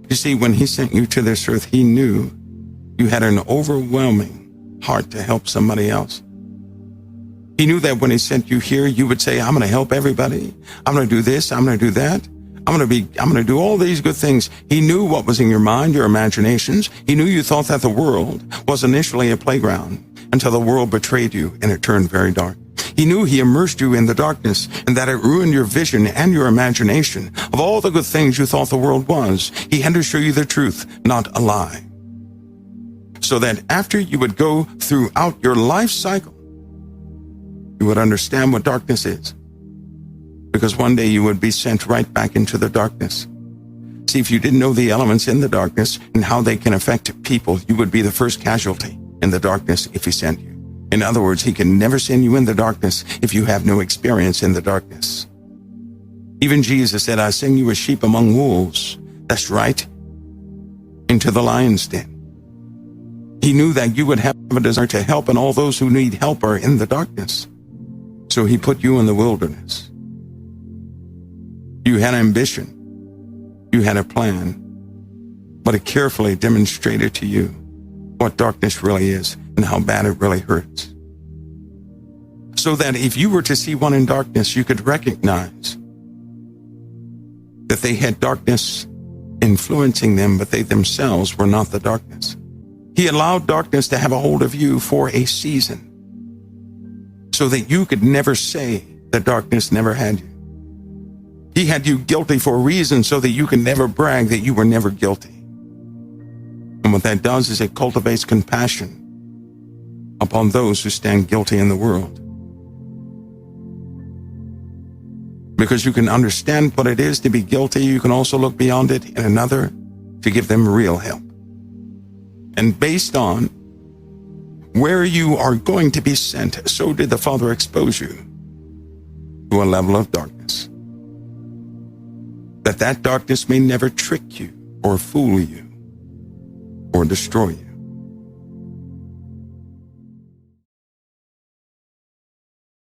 You see, when he sent you to this earth, he knew you had an overwhelming heart to help somebody else. He knew that when he sent you here, you would say, I'm going to help everybody. I'm going to do this. I'm going to do that. I'm going to do all these good things. He knew what was in your mind, your imaginations. He knew you thought that the world was initially a playground until the world betrayed you and it turned very dark. He knew he immersed you in the darkness and that it ruined your vision and your imagination of all the good things you thought the world was. He had to show you the truth, not a lie. So that after you would go throughout your life cycle, you would understand what darkness is. Because one day you would be sent right back into the darkness. See, if you didn't know the elements in the darkness and how they can affect people, you would be the first casualty in the darkness if he sent you. In other words, he can never send you in the darkness if you have no experience in the darkness. Even Jesus said, I send you as sheep among wolves. That's right, into the lion's den. He knew that you would have a desire to help, and all those who need help are in the darkness. So he put you in the wilderness. You had ambition. You had a plan. But it carefully demonstrated to you what darkness really is and how bad it really hurts. So that if you were to see one in darkness, you could recognize that they had darkness influencing them, but they themselves were not the darkness. He allowed darkness to have a hold of you for a season so that you could never say that darkness never had you. He had you guilty for a reason so that you can never brag that you were never guilty. And what that does is it cultivates compassion upon those who stand guilty in the world. Because you can understand what it is to be guilty, you can also look beyond it in another to give them real help. And based on where you are going to be sent, so did the Father expose you to a level of darkness. That darkness may never trick you or fool you or destroy you.